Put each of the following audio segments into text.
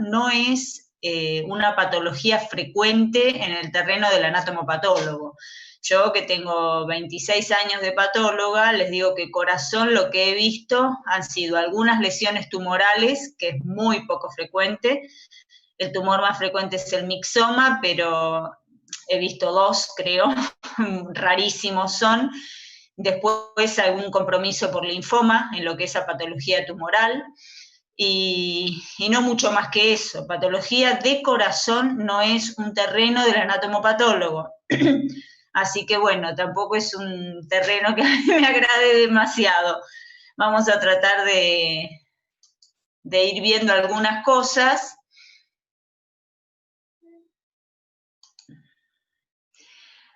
no es una patología frecuente en el terreno del anatomopatólogo. Yo, que tengo 26 años de patóloga, les digo que corazón lo que he visto han sido algunas lesiones tumorales, que es muy poco frecuente. El tumor más frecuente es el mixoma, pero he visto 2, creo, rarísimos son. Después algún compromiso por linfoma, en lo que es a patología tumoral, y no mucho más que eso. Patología de corazón no es un terreno del anatomopatólogo. Así que bueno, tampoco es un terreno que a mí me agrade demasiado. Vamos a tratar de ir viendo algunas cosas.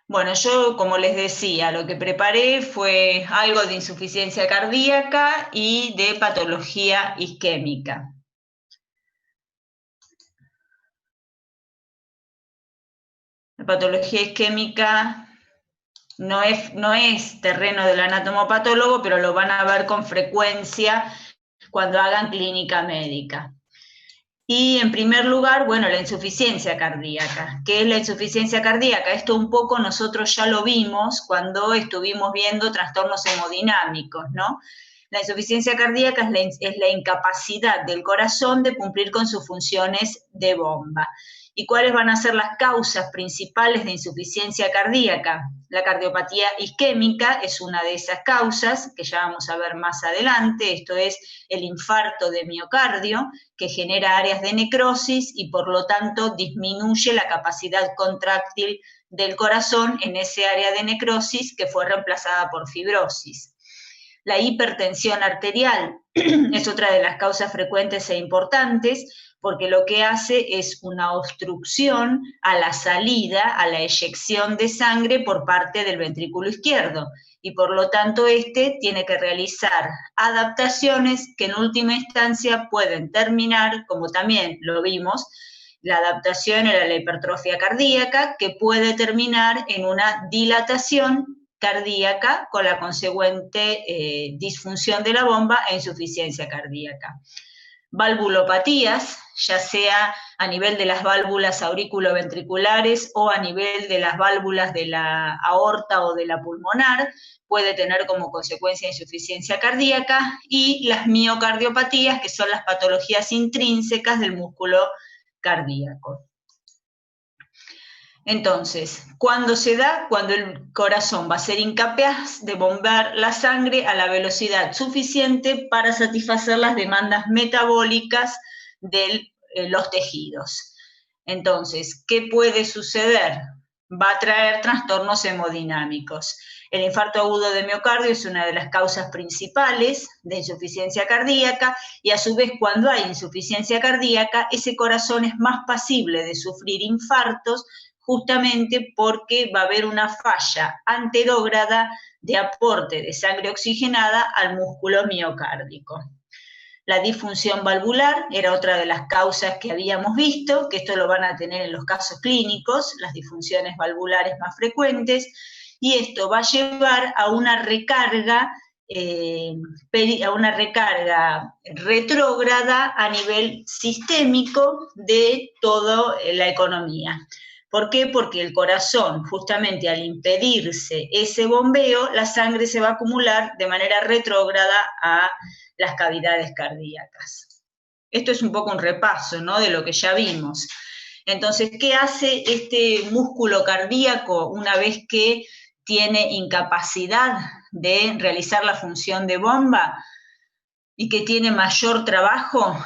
Bueno, yo, como les decía, lo que preparé fue algo de insuficiencia cardíaca y de patología isquémica. La patología isquémica no es terreno del anatomopatólogo, pero lo van a ver con frecuencia cuando hagan clínica médica. Y en primer lugar, bueno, la insuficiencia cardíaca. ¿Qué es la insuficiencia cardíaca? Esto un poco nosotros ya lo vimos cuando estuvimos viendo trastornos hemodinámicos, ¿no? La insuficiencia cardíaca es la incapacidad del corazón de cumplir con sus funciones de bomba. ¿Y cuáles van a ser las causas principales de insuficiencia cardíaca? La cardiopatía isquémica es una de esas causas, que ya vamos a ver más adelante. Esto es el infarto de miocardio, que genera áreas de necrosis y por lo tanto disminuye la capacidad contráctil del corazón en ese área de necrosis que fue reemplazada por fibrosis. La hipertensión arterial es otra de las causas frecuentes e importantes, porque lo que hace es una obstrucción a la salida, a la eyección de sangre por parte del ventrículo izquierdo, y por lo tanto este tiene que realizar adaptaciones que en última instancia pueden terminar, como también lo vimos, la adaptación era la hipertrofia cardíaca, que puede terminar en una dilatación cardíaca con la consecuente disfunción de la bomba e insuficiencia cardíaca. Valvulopatías, ya sea a nivel de las válvulas auriculoventriculares o a nivel de las válvulas de la aorta o de la pulmonar, puede tener como consecuencia insuficiencia cardíaca, y las miocardiopatías, que son las patologías intrínsecas del músculo cardíaco. Entonces, ¿cuándo se da? Cuando el corazón va a ser incapaz de bombear la sangre a la velocidad suficiente para satisfacer las demandas metabólicas de los tejidos. Entonces, ¿qué puede suceder? Va a traer trastornos hemodinámicos. El infarto agudo de miocardio es una de las causas principales de insuficiencia cardíaca, y a su vez, cuando hay insuficiencia cardíaca, ese corazón es más pasible de sufrir infartos, justamente porque va a haber una falla anterógrada de aporte de sangre oxigenada al músculo miocárdico. La disfunción valvular era otra de las causas que habíamos visto, que esto lo van a tener en los casos clínicos, las disfunciones valvulares más frecuentes, y esto va a llevar a una recarga retrógrada a nivel sistémico de toda la economía. ¿Por qué? Porque el corazón, justamente al impedirse ese bombeo, la sangre se va a acumular de manera retrógrada a las cavidades cardíacas. Esto es un poco un repaso, ¿no?, de lo que ya vimos. Entonces, ¿qué hace este músculo cardíaco una vez que tiene incapacidad de realizar la función de bomba y que tiene mayor trabajo?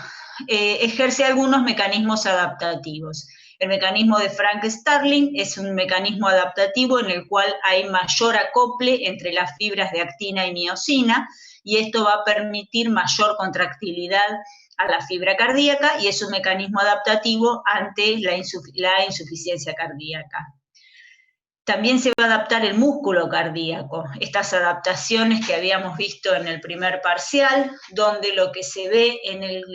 Ejerce algunos mecanismos adaptativos. El mecanismo de Frank-Starling es un mecanismo adaptativo en el cual hay mayor acople entre las fibras de actina y miosina, y esto va a permitir mayor contractilidad a la fibra cardíaca, y es un mecanismo adaptativo ante la insuficiencia cardíaca. También se va a adaptar el músculo cardíaco, estas adaptaciones que habíamos visto en el primer parcial, donde lo que se ve en el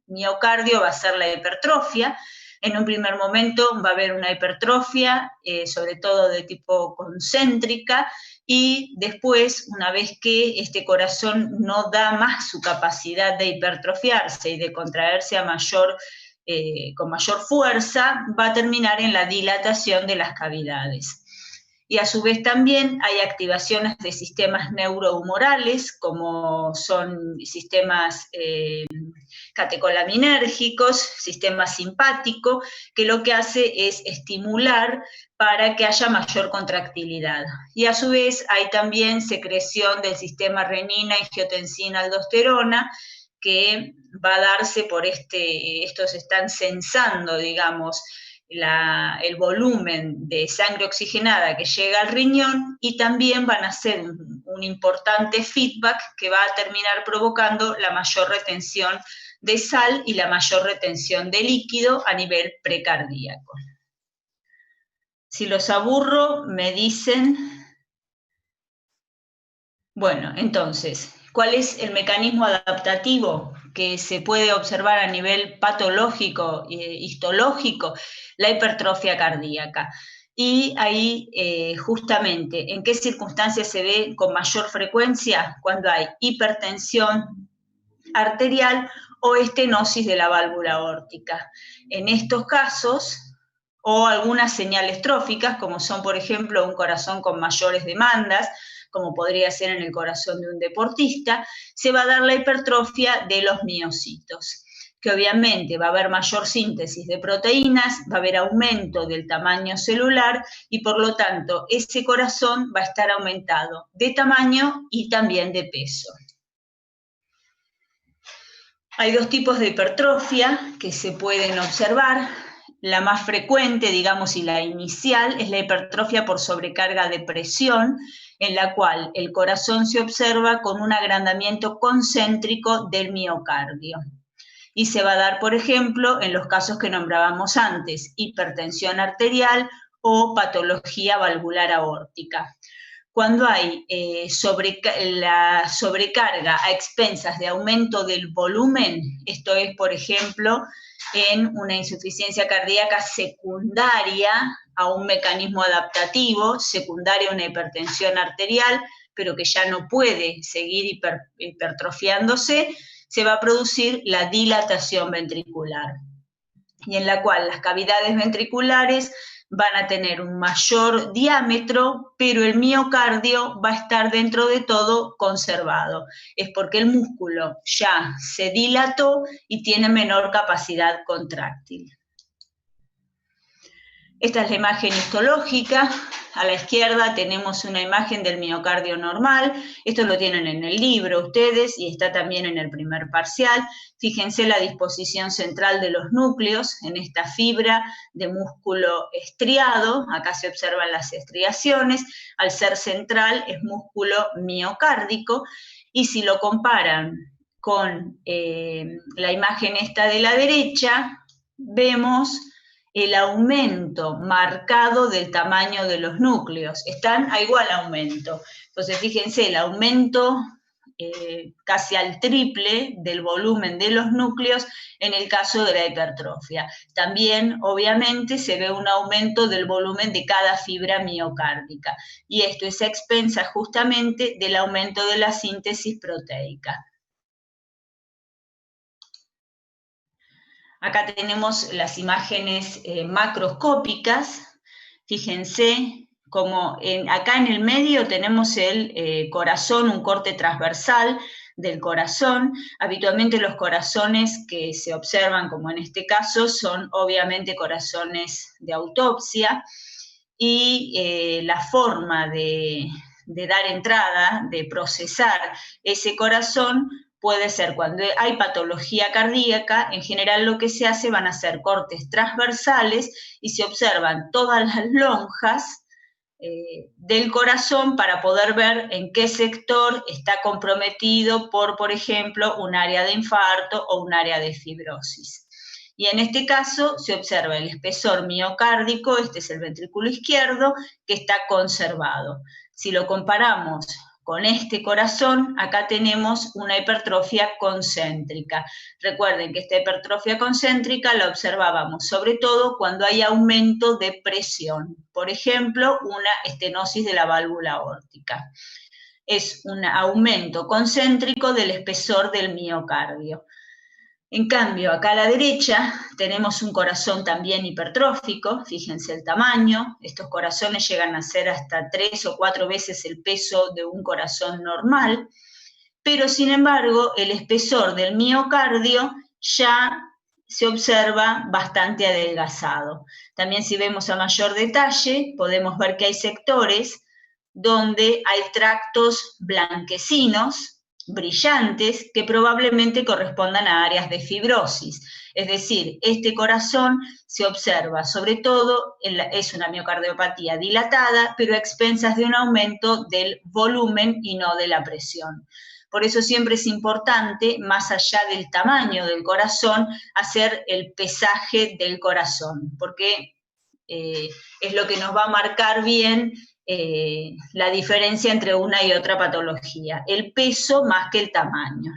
miocardio va a ser la hipertrofia. En un primer momento va a haber una hipertrofia, sobre todo de tipo concéntrica, y después, una vez que este corazón no da más su capacidad de hipertrofiarse y de contraerse a mayor con mayor fuerza, va a terminar en la dilatación de las cavidades. Y a su vez también hay activaciones de sistemas neurohumorales, como son sistemas catecolaminérgicos, sistema simpático, que lo que hace es estimular para que haya mayor contractilidad. Y a su vez hay también secreción del sistema renina, angiotensina, aldosterona, que va a darse por estos están sensando, digamos, el volumen de sangre oxigenada que llega al riñón, y también van a hacer un importante feedback que va a terminar provocando la mayor retención de sal y la mayor retención de líquido a nivel precardíaco. Si los aburro, me dicen. Bueno, entonces, ¿cuál es el mecanismo adaptativo que se puede observar a nivel patológico, histológico? La hipertrofia cardíaca. Y ahí, justamente, ¿en qué circunstancias se ve con mayor frecuencia? Cuando hay hipertensión arterial o estenosis de la válvula aórtica. En estos casos, o algunas señales tróficas, como son, por ejemplo, un corazón con mayores demandas, como podría ser en el corazón de un deportista, se va a dar la hipertrofia de los miocitos, que obviamente va a haber mayor síntesis de proteínas, va a haber aumento del tamaño celular y por lo tanto ese corazón va a estar aumentado de tamaño y también de peso. Hay dos tipos de hipertrofia que se pueden observar. La más frecuente, digamos, y la inicial, es la hipertrofia por sobrecarga de presión, en la cual el corazón se observa con un agrandamiento concéntrico del miocardio. Y se va a dar, por ejemplo, en los casos que nombrábamos antes, hipertensión arterial o patología valvular aórtica. Cuando hay la sobrecarga a expensas de aumento del volumen, esto es, por ejemplo, en una insuficiencia cardíaca secundaria a un mecanismo adaptativo, secundaria a una hipertensión arterial, pero que ya no puede seguir hipertrofiándose, se va a producir la dilatación ventricular, y en la cual las cavidades ventriculares van a tener un mayor diámetro, pero el miocardio va a estar dentro de todo conservado. Es porque el músculo ya se dilató y tiene menor capacidad contráctil. Esta es la imagen histológica. A la izquierda tenemos una imagen del miocardio normal. Esto lo tienen en el libro ustedes y está también en el primer parcial. Fíjense la disposición central de los núcleos en esta fibra de músculo estriado. Acá se observan las estriaciones. Al ser central es músculo miocárdico. Y si lo comparan con la imagen esta de la derecha, vemos el aumento marcado del tamaño de los núcleos. Están a igual aumento. Entonces, fíjense, el aumento casi al triple del volumen de los núcleos en el caso de la hipertrofia. También, obviamente, se ve un aumento del volumen de cada fibra miocárdica. Y esto es a expensas justamente del aumento de la síntesis proteica. Acá tenemos las imágenes macroscópicas. Fíjense como acá en el medio tenemos el corazón, un corte transversal del corazón. Habitualmente los corazones que se observan, como en este caso, son obviamente corazones de autopsia, y la forma de dar entrada, de procesar ese corazón, puede ser cuando hay patología cardíaca. En general lo que se hace van a ser cortes transversales y se observan todas las lonjas del corazón para poder ver en qué sector está comprometido por ejemplo, un área de infarto o un área de fibrosis. Y en este caso se observa el espesor miocárdico, este es el ventrículo izquierdo, que está conservado. Si lo comparamos con este corazón, acá tenemos una hipertrofia concéntrica. Recuerden que esta hipertrofia concéntrica la observábamos sobre todo cuando hay aumento de presión. Por ejemplo, una estenosis de la válvula aórtica. Es un aumento concéntrico del espesor del miocardio. En cambio, acá a la derecha tenemos un corazón también hipertrófico, fíjense el tamaño, estos corazones llegan a ser hasta 3 o 4 veces el peso de un corazón normal, pero sin embargo el espesor del miocardio ya se observa bastante adelgazado. También si vemos a mayor detalle, podemos ver que hay sectores donde hay tractos blanquecinos, brillantes, que probablemente correspondan a áreas de fibrosis. Es decir, este corazón se observa, sobre todo, es una miocardiopatía dilatada, pero a expensas de un aumento del volumen y no de la presión. Por eso siempre es importante, más allá del tamaño del corazón, hacer el pesaje del corazón, porque es lo que nos va a marcar bien la diferencia entre una y otra patología, el peso más que el tamaño.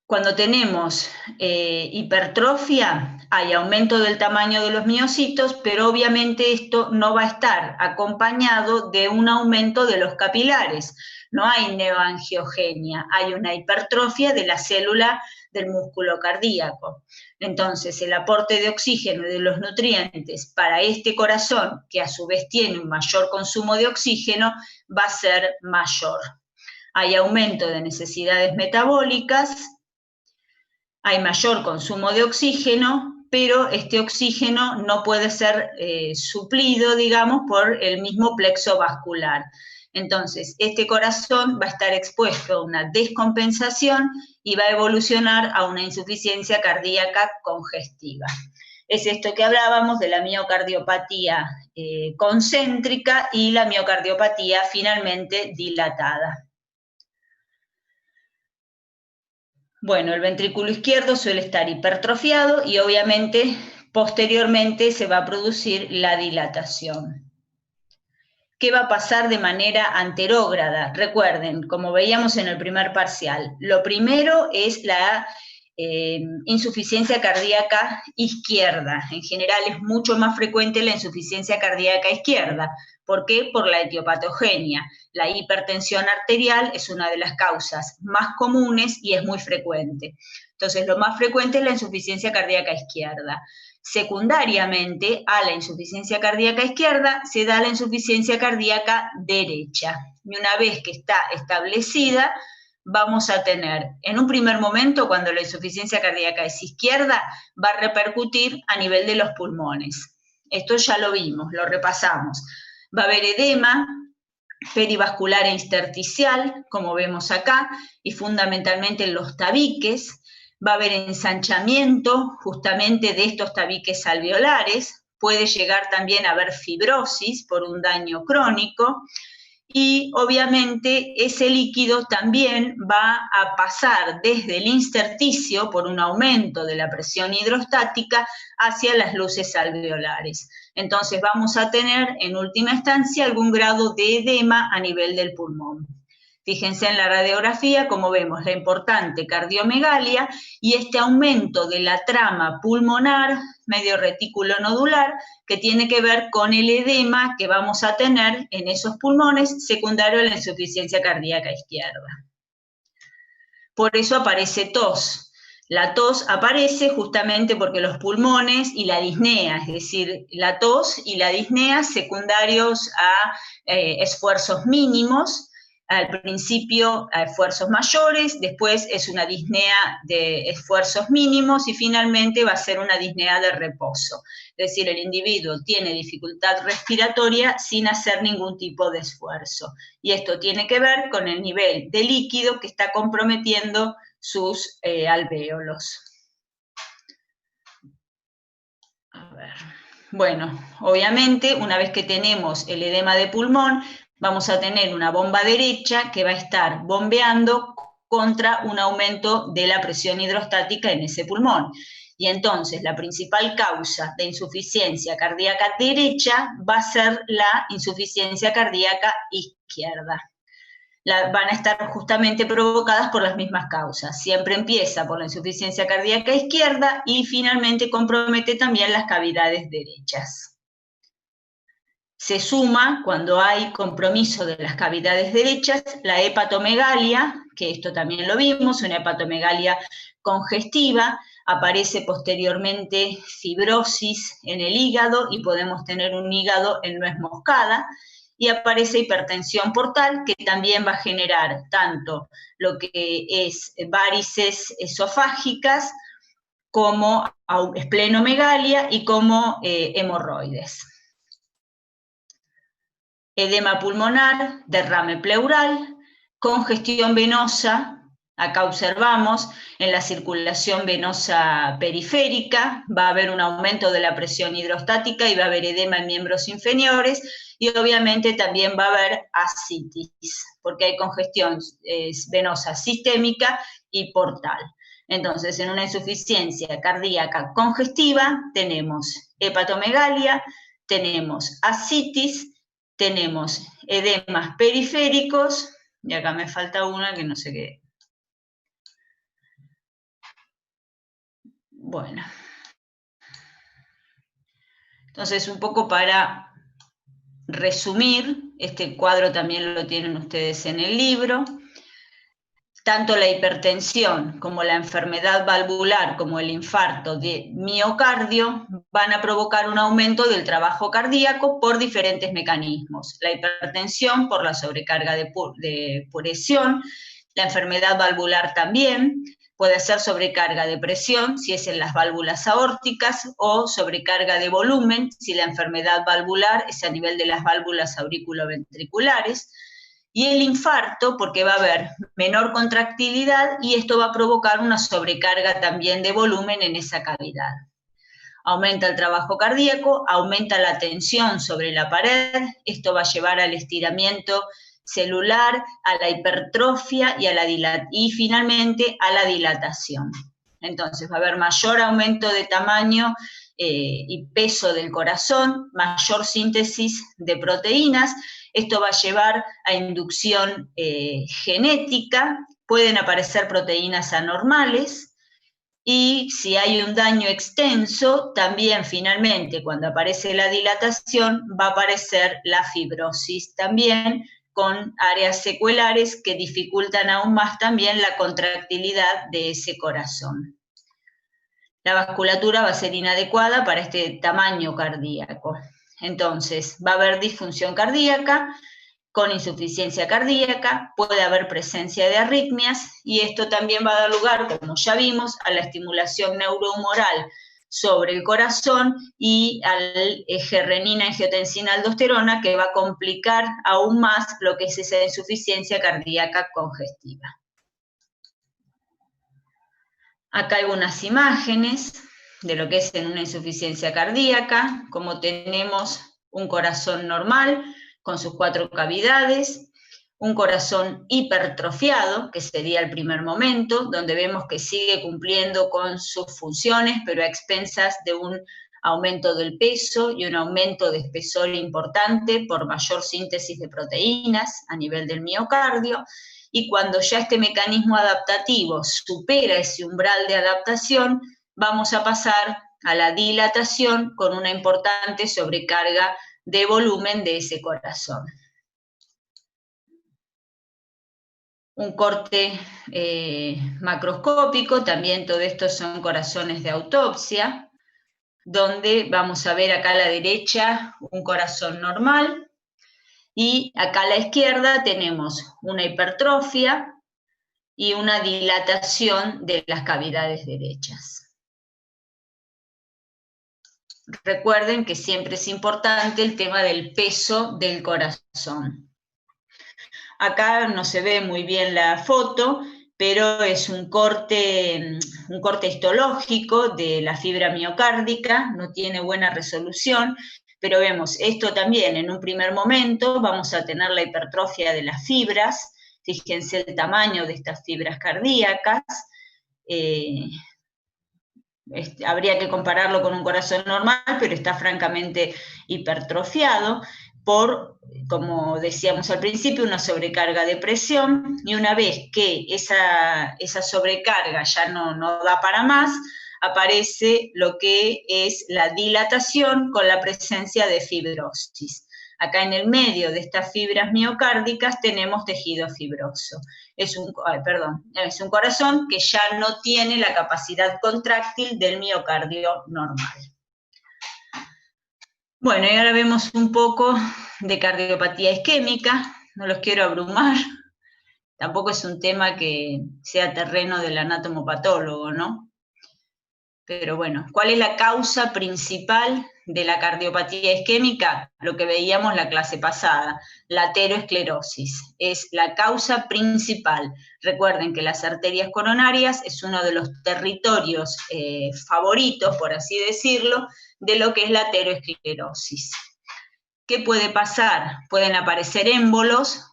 Cuando tenemos hipertrofia, hay aumento del tamaño de los miocitos, pero obviamente esto no va a estar acompañado de un aumento de los capilares. No hay neoangiogenia, hay una hipertrofia de la célula del músculo cardíaco. Entonces, el aporte de oxígeno y de los nutrientes para este corazón, que a su vez tiene un mayor consumo de oxígeno, va a ser mayor. Hay aumento de necesidades metabólicas, hay mayor consumo de oxígeno, pero este oxígeno no puede ser suplido, digamos, por el mismo plexo vascular. Entonces, este corazón va a estar expuesto a una descompensación y va a evolucionar a una insuficiencia cardíaca congestiva. Es esto que hablábamos de la miocardiopatía concéntrica y la miocardiopatía finalmente dilatada. Bueno, el ventrículo izquierdo suele estar hipertrofiado y obviamente posteriormente se va a producir la dilatación. ¿Qué va a pasar de manera anterógrada? Recuerden, como veíamos en el primer parcial, lo primero es la insuficiencia cardíaca izquierda. En general es mucho más frecuente la insuficiencia cardíaca izquierda. ¿Por qué? Por la etiopatogenia. La hipertensión arterial es una de las causas más comunes y es muy frecuente. Entonces, lo más frecuente es la insuficiencia cardíaca izquierda. Secundariamente a la insuficiencia cardíaca izquierda se da la insuficiencia cardíaca derecha. Y una vez que está establecida, vamos a tener, en un primer momento, cuando la insuficiencia cardíaca es izquierda, va a repercutir a nivel de los pulmones. Esto ya lo vimos, lo repasamos. Va a haber edema perivascular e intersticial, como vemos acá, y fundamentalmente en los tabiques. Va a haber ensanchamiento justamente de estos tabiques alveolares, puede llegar también a haber fibrosis por un daño crónico, y obviamente ese líquido también va a pasar desde el intersticio por un aumento de la presión hidrostática hacia las luces alveolares. Entonces vamos a tener en última instancia algún grado de edema a nivel del pulmón. Fíjense en la radiografía como vemos la importante cardiomegalia y este aumento de la trama pulmonar, medio retículo nodular, que tiene que ver con el edema que vamos a tener en esos pulmones secundario a la insuficiencia cardíaca izquierda. Por eso aparece tos. La tos aparece justamente porque los pulmones y la disnea, es decir, la tos y la disnea secundarios a esfuerzos mínimos, al principio a esfuerzos mayores, después es una disnea de esfuerzos mínimos y finalmente va a ser una disnea de reposo. Es decir, el individuo tiene dificultad respiratoria sin hacer ningún tipo de esfuerzo. Y esto tiene que ver con el nivel de líquido que está comprometiendo sus alvéolos. A ver. Bueno, obviamente, una vez que tenemos el edema de pulmón, vamos a tener una bomba derecha que va a estar bombeando contra un aumento de la presión hidrostática en ese pulmón. Y entonces la principal causa de insuficiencia cardíaca derecha va a ser la insuficiencia cardíaca izquierda. Van a estar justamente provocadas por las mismas causas. Siempre empieza por la insuficiencia cardíaca izquierda y finalmente compromete también las cavidades derechas. se suma, cuando hay compromiso de las cavidades derechas, la hepatomegalia, que esto también lo vimos, una hepatomegalia congestiva, aparece posteriormente fibrosis en el hígado y podemos tener un hígado en nuez moscada, y aparece hipertensión portal, que también va a generar tanto lo que es varices esofágicas, como esplenomegalia y como hemorroides. Edema pulmonar, derrame pleural, congestión venosa. Acá observamos en la circulación venosa periférica, va a haber un aumento de la presión hidrostática y va a haber edema en miembros inferiores, y obviamente también va a haber ascitis, porque hay congestión venosa sistémica y portal. Entonces, en una insuficiencia cardíaca congestiva tenemos hepatomegalia, tenemos ascitis, tenemos edemas periféricos, y acá me falta una que no sé qué. Bueno. Entonces, un poco para resumir, este cuadro también lo tienen ustedes en el libro. Tanto la hipertensión como la enfermedad valvular como el infarto de miocardio van a provocar un aumento del trabajo cardíaco por diferentes mecanismos. La hipertensión por la sobrecarga de presión, la enfermedad valvular también, puede ser sobrecarga de presión si es en las válvulas aórticas, o sobrecarga de volumen si la enfermedad valvular es a nivel de las válvulas auriculoventriculares. Y el infarto, porque va a haber menor contractilidad y esto va a provocar una sobrecarga también de volumen en esa cavidad. Aumenta el trabajo cardíaco, aumenta la tensión sobre la pared, esto va a llevar al estiramiento celular, a la hipertrofia y finalmente a la dilatación. Entonces va a haber mayor aumento de tamaño y peso del corazón, mayor síntesis de proteínas. Esto va a llevar a inducción genética, pueden aparecer proteínas anormales, y si hay un daño extenso, también finalmente cuando aparece la dilatación va a aparecer la fibrosis también, con áreas secuelares que dificultan aún más también la contractilidad de ese corazón. La vasculatura va a ser inadecuada para este tamaño cardíaco. Entonces, va a haber disfunción cardíaca, con insuficiencia cardíaca, puede haber presencia de arritmias, y esto también va a dar lugar, como ya vimos, a la estimulación neurohumoral sobre el corazón y al eje renina-angiotensina-aldosterona, que va a complicar aún más lo que es esa insuficiencia cardíaca congestiva. Acá hay unas imágenes de lo que es en una insuficiencia cardíaca, como tenemos un corazón normal con sus 4 cavidades, un corazón hipertrofiado, que sería el primer momento, donde vemos que sigue cumpliendo con sus funciones, pero a expensas de un aumento del peso y un aumento de espesor importante por mayor síntesis de proteínas a nivel del miocardio. Y cuando ya este mecanismo adaptativo supera ese umbral de adaptación, vamos a pasar a la dilatación con una importante sobrecarga de volumen de ese corazón. Un corte macroscópico, también todo esto son corazones de autopsia, donde vamos a ver acá a la derecha un corazón normal, y acá a la izquierda tenemos una hipertrofia y una dilatación de las cavidades derechas. Recuerden que siempre es importante el tema del peso del corazón. Acá no se ve muy bien la foto, pero es un corte histológico de la fibra miocárdica, no tiene buena resolución, pero vemos esto también en un primer momento. Vamos a tener la hipertrofia de las fibras, fíjense el tamaño de estas fibras cardíacas. Habría que compararlo con un corazón normal, pero está francamente hipertrofiado por, como decíamos al principio, una sobrecarga de presión, y una vez que esa sobrecarga ya no da para más, aparece lo que es la dilatación con la presencia de fibrosis. Acá en el medio de estas fibras miocárdicas tenemos tejido fibroso. Es un corazón que ya no tiene la capacidad contráctil del miocardio normal. Bueno, y ahora vemos un poco de cardiopatía isquémica. No los quiero abrumar. Tampoco es un tema que sea terreno del anatomopatólogo, ¿no? Pero bueno, ¿cuál es la causa principal de la cardiopatía isquémica? Lo que veíamos la clase pasada, la ateroesclerosis. Es la causa principal. Recuerden que las arterias coronarias es uno de los territorios favoritos, por así decirlo, de lo que es la ateroesclerosis. ¿Qué puede pasar? Pueden aparecer émbolos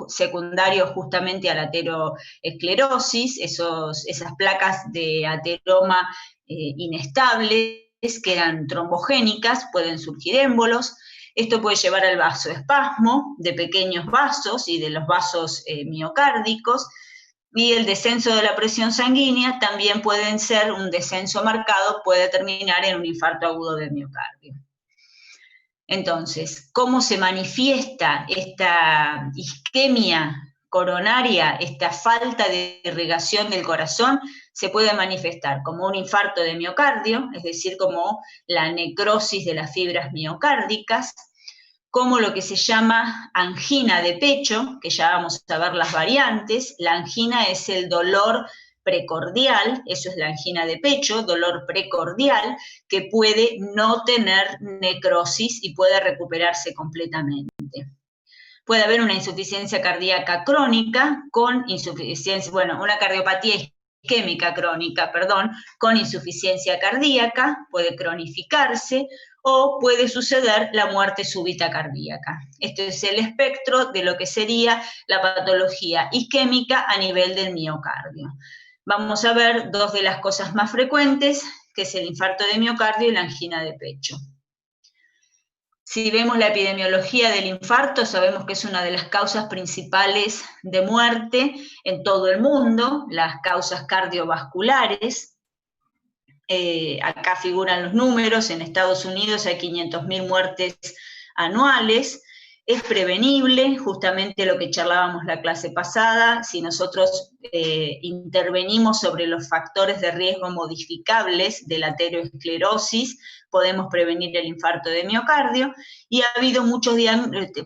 secundarios justamente a la ateroesclerosis, esas placas de ateroma inestables, que eran trombogénicas, pueden surgir émbolos. Esto puede llevar al vasoespasmo de pequeños vasos y de los vasos miocárdicos, y el descenso de la presión sanguínea también puede ser un descenso marcado, puede terminar en un infarto agudo del miocardio. Entonces, ¿cómo se manifiesta esta isquemia coronaria, esta falta de irrigación del corazón? Se puede manifestar como un infarto de miocardio, es decir, como la necrosis de las fibras miocárdicas, como lo que se llama angina de pecho, que ya vamos a ver las variantes. La angina es el dolor precordial, eso es la angina de pecho, dolor precordial, que puede no tener necrosis y puede recuperarse completamente. Puede haber una insuficiencia cardíaca crónica con insuficiencia, bueno, una cardiopatía isquémica crónica, perdón, con insuficiencia cardíaca, puede cronificarse, o puede suceder la muerte súbita cardíaca. Este es el espectro de lo que sería la patología isquémica a nivel del miocardio. Vamos a ver dos de las cosas más frecuentes, que es el infarto de miocardio y la angina de pecho. Si vemos la epidemiología del infarto, sabemos que es una de las causas principales de muerte en todo el mundo, las causas cardiovasculares. Acá figuran los números, en Estados Unidos hay 500.000 muertes anuales. Es prevenible, justamente lo que charlábamos la clase pasada, si nosotros intervenimos sobre los factores de riesgo modificables de la ateroesclerosis, podemos prevenir el infarto de miocardio, y ha habido muchos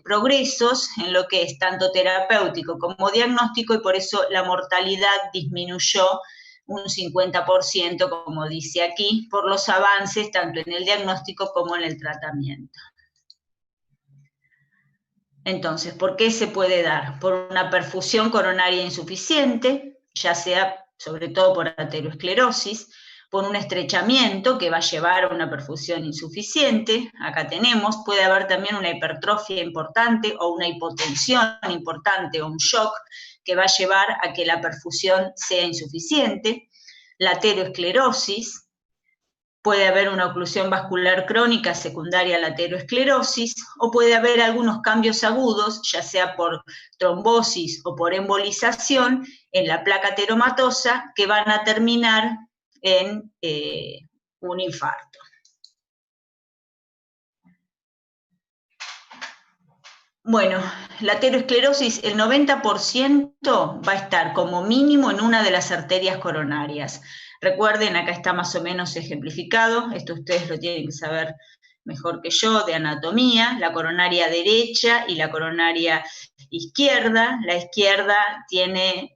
progresos en lo que es tanto terapéutico como diagnóstico, y por eso la mortalidad disminuyó un 50%, como dice aquí, por los avances tanto en el diagnóstico como en el tratamiento. Entonces, ¿por qué se puede dar? Por una perfusión coronaria insuficiente, ya sea sobre todo por ateroesclerosis, por un estrechamiento que va a llevar a una perfusión insuficiente, acá tenemos, puede haber también una hipertrofia importante o una hipotensión importante o un shock que va a llevar a que la perfusión sea insuficiente, la ateroesclerosis. Puede haber una oclusión vascular crónica secundaria a la ateroesclerosis, o puede haber algunos cambios agudos, ya sea por trombosis o por embolización, en la placa ateromatosa, que van a terminar en un infarto. Bueno, la ateroesclerosis, el 90% va a estar como mínimo en una de las arterias coronarias. Recuerden, acá está más o menos ejemplificado, esto ustedes lo tienen que saber mejor que yo, de anatomía, la coronaria derecha y la coronaria izquierda. La izquierda tiene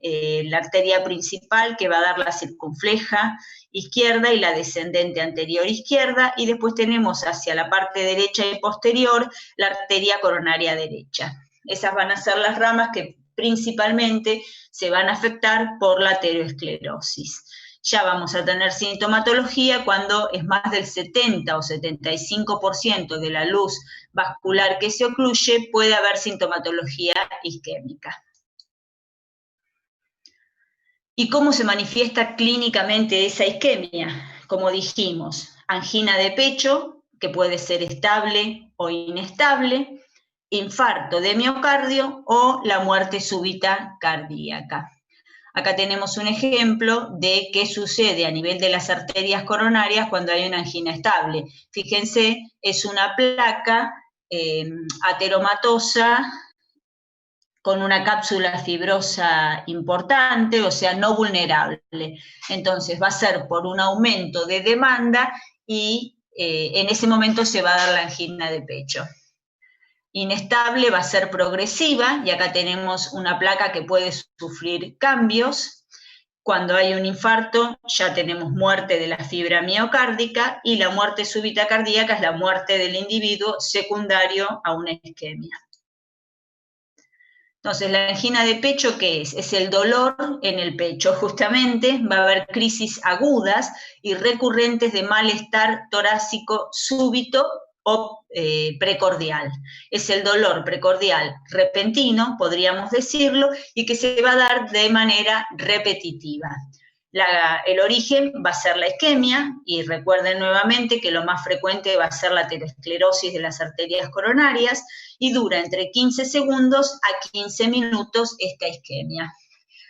la arteria principal que va a dar la circunfleja izquierda y la descendente anterior izquierda, y después tenemos hacia la parte derecha y posterior la arteria coronaria derecha. Esas van a ser las ramas que principalmente se van a afectar por la ateroesclerosis. Ya vamos a tener sintomatología cuando es más del 70 o 75% de la luz vascular que se ocluye, puede haber sintomatología isquémica. ¿Y cómo se manifiesta clínicamente esa isquemia? Como dijimos, angina de pecho, que puede ser estable o inestable, infarto de miocardio o la muerte súbita cardíaca. Acá tenemos un ejemplo de qué sucede a nivel de las arterias coronarias cuando hay una angina estable. Fíjense, es una placa ateromatosa con una cápsula fibrosa importante, o sea, no vulnerable. Entonces va a ser por un aumento de demanda y en ese momento se va a dar la angina de pecho. Inestable va a ser progresiva, y acá tenemos una placa que puede sufrir cambios. Cuando hay un infarto ya tenemos muerte de la fibra miocárdica, y la muerte súbita cardíaca es la muerte del individuo secundario a una isquemia. Entonces, la angina de pecho, ¿qué es? Es el dolor en el pecho, justamente. Va a haber crisis agudas y recurrentes de malestar torácico súbito o precordial. Es el dolor precordial repentino, podríamos decirlo, y que se va a dar de manera repetitiva. El origen va a ser la isquemia, y recuerden nuevamente que lo más frecuente va a ser la aterosclerosis de las arterias coronarias, y dura entre 15 segundos a 15 minutos esta isquemia.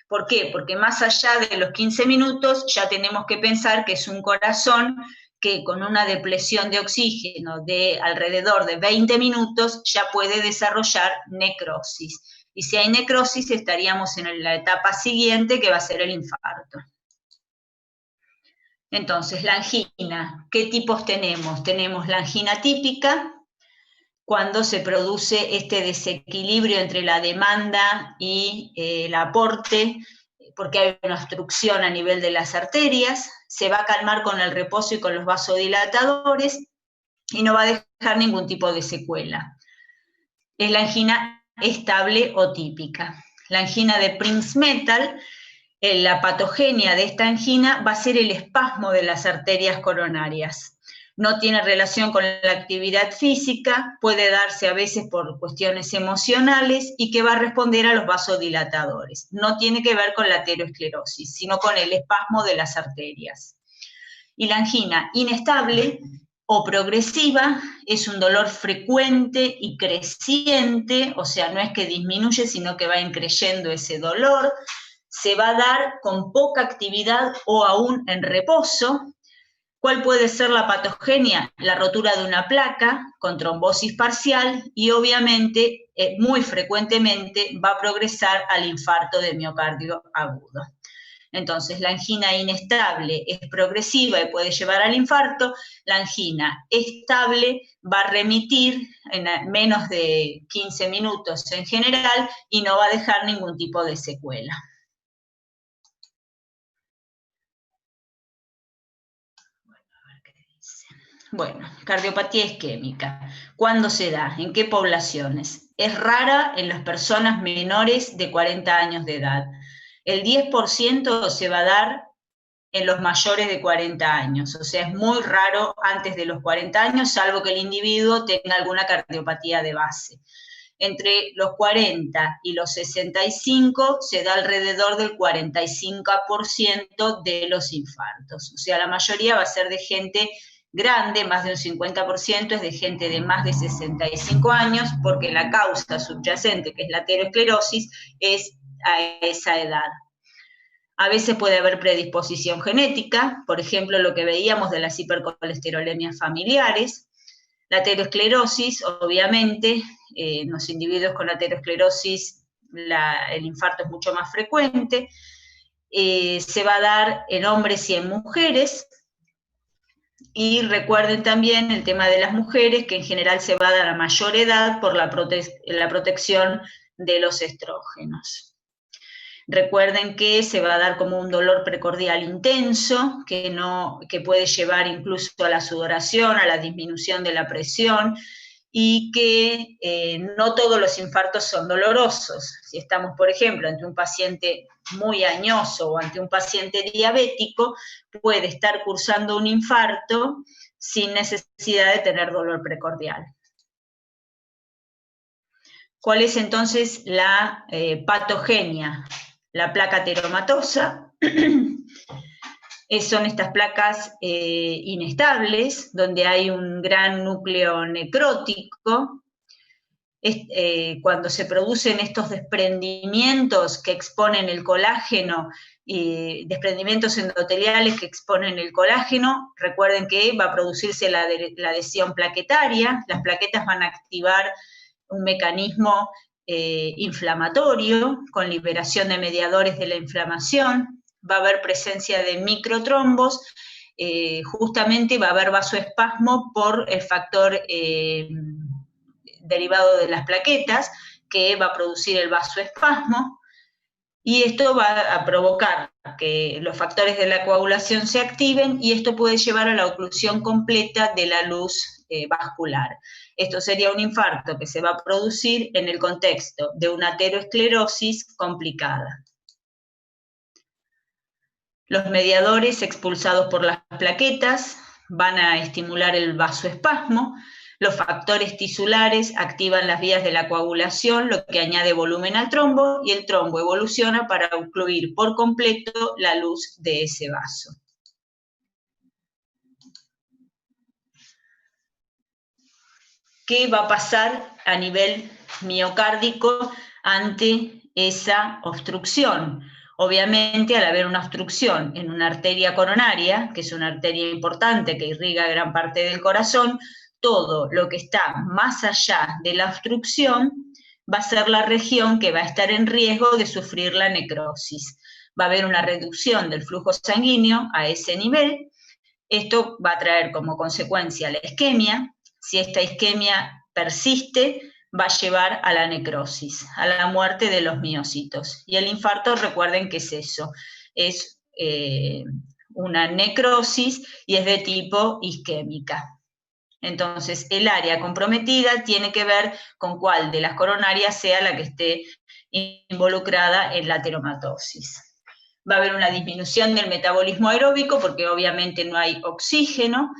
¿Por qué? Porque más allá de los 15 minutos ya tenemos que pensar que es un corazón que con una depresión de oxígeno de alrededor de 20 minutos ya puede desarrollar necrosis. Y si hay necrosis estaríamos en la etapa siguiente, que va a ser el infarto. Entonces, la angina, ¿qué tipos tenemos? Tenemos la angina típica, cuando se produce este desequilibrio entre la demanda y el aporte, porque hay una obstrucción a nivel de las arterias. Se va a calmar con el reposo y con los vasodilatadores, y no va a dejar ningún tipo de secuela. Es la angina estable o típica. La angina de Prinzmetal, la patogenia de esta angina va a ser el espasmo de las arterias coronarias. No tiene relación con la actividad física, puede darse a veces por cuestiones emocionales, y que va a responder a los vasodilatadores. No tiene que ver con la aterosclerosis, sino con el espasmo de las arterias. Y la angina inestable o progresiva es un dolor frecuente y creciente, o sea, no es que disminuye, sino que va increyendo ese dolor. Se va a dar con poca actividad o aún en reposo. ¿Cuál puede ser la patogenia? La rotura de una placa con trombosis parcial, y obviamente muy frecuentemente va a progresar al infarto de miocardio agudo. Entonces, la angina inestable es progresiva y puede llevar al infarto. La angina estable va a remitir en menos de 15 minutos en general y no va a dejar ningún tipo de secuela. Bueno, cardiopatía isquémica. ¿Cuándo se da? ¿En qué poblaciones? Es rara en las personas menores de 40 años de edad. El 10% se va a dar en los mayores de 40 años, o sea, es muy raro antes de los 40 años, salvo que el individuo tenga alguna cardiopatía de base. Entre los 40 y los 65 se da alrededor del 45% de los infartos, o sea, la mayoría va a ser de gente grande, más de un 50% es de gente de más de 65 años, porque la causa subyacente, que es la aterosclerosis, es a esa edad. A veces puede haber predisposición genética, por ejemplo, lo que veíamos de las hipercolesterolemias familiares. La aterosclerosis, obviamente, en los individuos con aterosclerosis el infarto es mucho más frecuente. Se va a dar en hombres y en mujeres. Y recuerden también el tema de las mujeres, que en general se va a dar a mayor edad por la protección de los estrógenos. Recuerden que se va a dar como un dolor precordial intenso, que puede llevar incluso a la sudoración, a la disminución de la presión, y que no todos los infartos son dolorosos. Si estamos, por ejemplo, ante un paciente muy añoso o ante un paciente diabético, puede estar cursando un infarto sin necesidad de tener dolor precordial. ¿Cuál es entonces la patogenia? La placa ateromatosa. Son estas placas inestables, donde hay un gran núcleo necrótico. cuando se producen estos desprendimientos que exponen el colágeno, desprendimientos endoteliales que exponen el colágeno, recuerden que va a producirse la adhesión plaquetaria, las plaquetas van a activar un mecanismo inflamatorio con liberación de mediadores de la inflamación, va a haber presencia de microtrombos, justamente va a haber vasoespasmo por el factor derivado de las plaquetas, que va a producir el vasoespasmo, y esto va a provocar que los factores de la coagulación se activen, y esto puede llevar a la oclusión completa de la luz vascular. Esto sería un infarto que se va a producir en el contexto de una aterosclerosis complicada. Los mediadores expulsados por las plaquetas van a estimular el vasoespasmo. Los factores tisulares activan las vías de la coagulación, lo que añade volumen al trombo, y el trombo evoluciona para ocluir por completo la luz de ese vaso. ¿Qué va a pasar a nivel miocárdico ante esa obstrucción? Obviamente, al haber una obstrucción en una arteria coronaria, que es una arteria importante que irriga gran parte del corazón, todo lo que está más allá de la obstrucción va a ser la región que va a estar en riesgo de sufrir la necrosis. Va a haber una reducción del flujo sanguíneo a ese nivel. Esto va a traer como consecuencia la isquemia. Si esta isquemia persiste, va a llevar a la necrosis, a la muerte de los miocitos. Y el infarto, recuerden que es eso, es una necrosis y es de tipo isquémica. Entonces, el área comprometida tiene que ver con cuál de las coronarias sea la que esté involucrada en la ateromatosis. Va a haber una disminución del metabolismo aeróbico porque obviamente no hay oxígeno.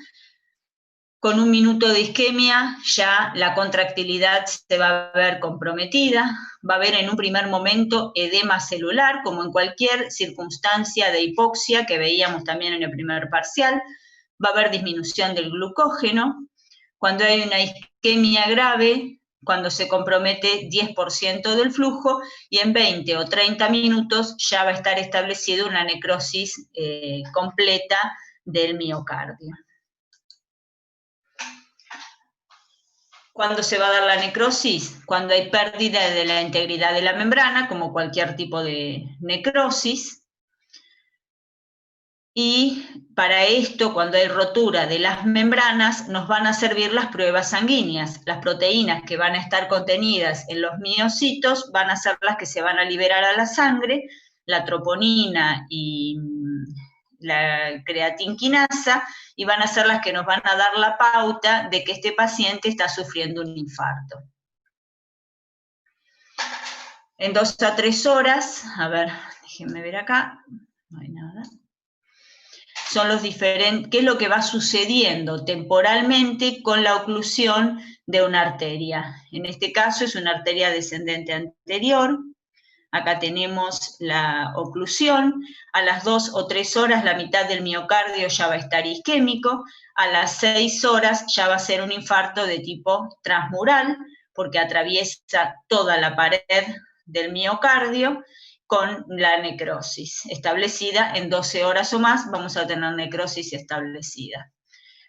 Con 1 minuto de isquemia ya la contractilidad se va a ver comprometida, va a haber en un primer momento edema celular, como en cualquier circunstancia de hipoxia que veíamos también en el primer parcial, va a haber disminución del glucógeno. Cuando hay una isquemia grave, cuando se compromete 10% del flujo, y en 20 o 30 minutos ya va a estar establecida una necrosis completa del miocardio. ¿Cuándo se va a dar la necrosis? Cuando hay pérdida de la integridad de la membrana, como cualquier tipo de necrosis. Y para esto, cuando hay rotura de las membranas, nos van a servir las pruebas sanguíneas. Las proteínas que van a estar contenidas en los miocitos van a ser las que se van a liberar a la sangre, la troponina y la creatinquinasa, y van a ser las que nos van a dar la pauta de que este paciente está sufriendo un infarto. En 2 a 3 horas, a ver, déjenme ver acá, no hay nada. Son los diferentes, qué es lo que va sucediendo temporalmente con la oclusión de una arteria. En este caso es una arteria descendente anterior. Acá tenemos la oclusión. A las 2 o 3 horas la mitad del miocardio ya va a estar isquémico. A las 6 horas ya va a ser un infarto de tipo transmural, porque atraviesa toda la pared del miocardio con la necrosis establecida. En 12 horas o más vamos a tener necrosis establecida.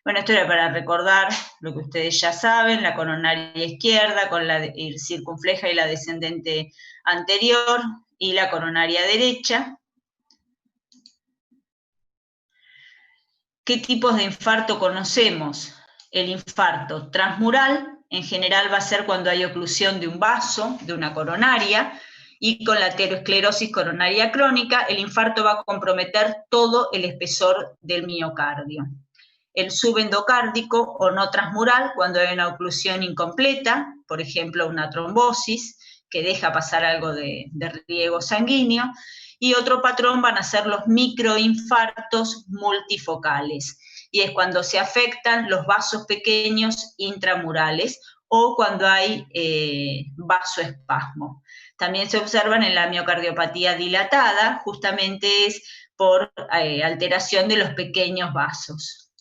Bueno, esto era para recordar lo que ustedes ya saben, la coronaria izquierda con la circunfleja y la descendente anterior, y la coronaria derecha. ¿Qué tipos de infarto conocemos? El infarto transmural, en general va a ser cuando hay oclusión de un vaso, de una coronaria, y con la aterosclerosis coronaria crónica, el infarto va a comprometer todo el espesor del miocardio. El subendocárdico o no transmural, cuando hay una oclusión incompleta, por ejemplo una trombosis, que deja pasar algo de riego sanguíneo, y otro patrón van a ser los microinfartos multifocales, y es cuando se afectan los vasos pequeños intramurales o cuando hay vasoespasmo. También se observan en la miocardiopatía dilatada, justamente es por alteración de los pequeños vasos.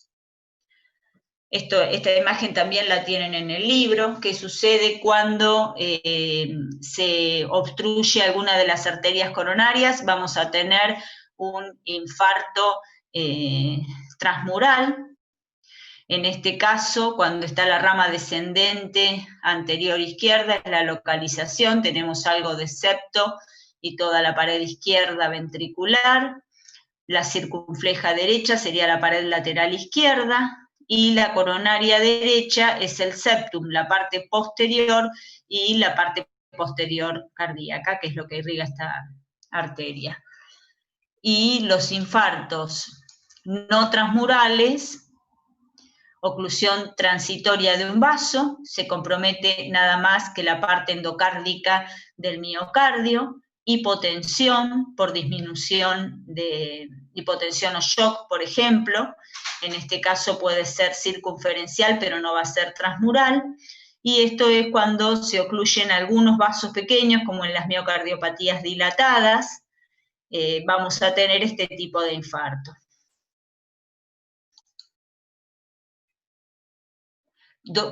Esta imagen también la tienen en el libro. ¿Qué sucede cuando se obstruye alguna de las arterias coronarias? Vamos a tener un infarto transmural. En este caso, cuando está la rama descendente anterior izquierda, es la localización, tenemos algo de septo y toda la pared izquierda ventricular. La circunfleja derecha sería la pared lateral izquierda, y la coronaria derecha es el septum, la parte posterior y la parte posterior cardíaca, que es lo que irriga esta arteria. Y los infartos no transmurales, oclusión transitoria de un vaso, se compromete nada más que la parte endocárdica del miocardio, hipotensión por disminución de hipotensión o shock, por ejemplo, en este caso puede ser circunferencial, pero no va a ser transmural, y esto es cuando se ocluyen algunos vasos pequeños, como en las miocardiopatías dilatadas, vamos a tener este tipo de infarto.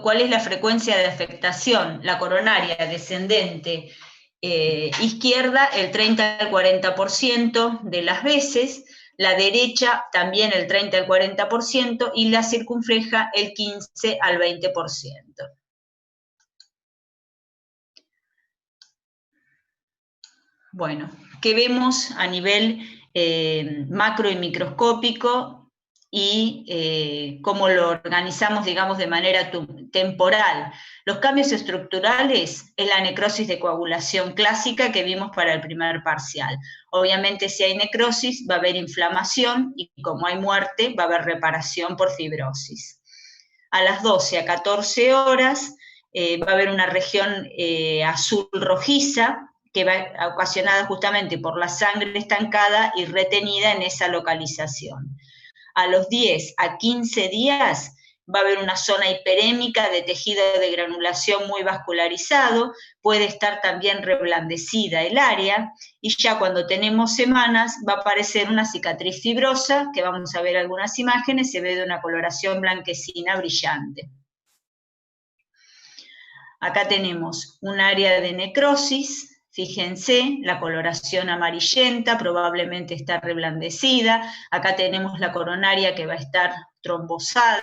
¿Cuál es la frecuencia de afectación? La coronaria descendente izquierda el 30 al 40% de las veces, la derecha también el 30 al 40% y la circunfleja el 15 al 20%. Bueno, ¿qué vemos a nivel macro y microscópico? Y cómo lo organizamos, digamos, de manera temporal. Los cambios estructurales es la necrosis de coagulación clásica que vimos para el primer parcial. Obviamente, si hay necrosis, va a haber inflamación, y como hay muerte, va a haber reparación por fibrosis. A las 12 a 14 horas va a haber una región azul rojiza, que va ocasionada justamente por la sangre estancada y retenida en esa localización. A los 10 a 15 días va a haber una zona hiperémica de tejido de granulación muy vascularizado, puede estar también reblandecida el área, y ya cuando tenemos semanas va a aparecer una cicatriz fibrosa, que vamos a ver algunas imágenes, se ve de una coloración blanquecina brillante. Acá tenemos un área de necrosis. Fíjense, la coloración amarillenta probablemente está reblandecida. Acá tenemos la coronaria que va a estar trombosada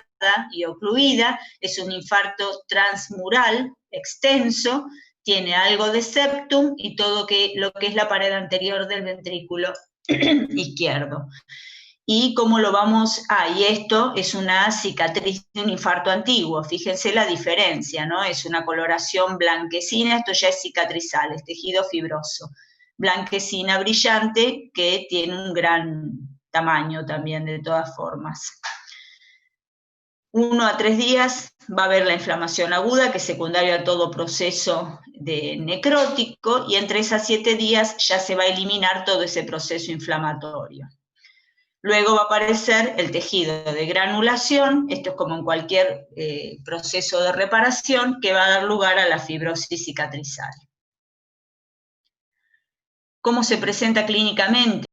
y ocluida. Es un infarto transmural extenso, tiene algo de septum y todo lo que es la pared anterior del ventrículo izquierdo. ¿Y cómo lo vamos? Y esto es una cicatriz de un infarto antiguo, fíjense la diferencia, ¿no? Es una coloración blanquecina, esto ya es cicatrizal, es tejido fibroso. Blanquecina brillante, que tiene un gran tamaño también, de todas formas. 1 a 3 días va a haber la inflamación aguda, que es secundaria a todo proceso de necrótico, y en 3 a 7 días ya se va a eliminar todo ese proceso inflamatorio. Luego va a aparecer el tejido de granulación, esto es como en cualquier proceso de reparación, que va a dar lugar a la fibrosis cicatrizal. ¿Cómo se presenta clínicamente?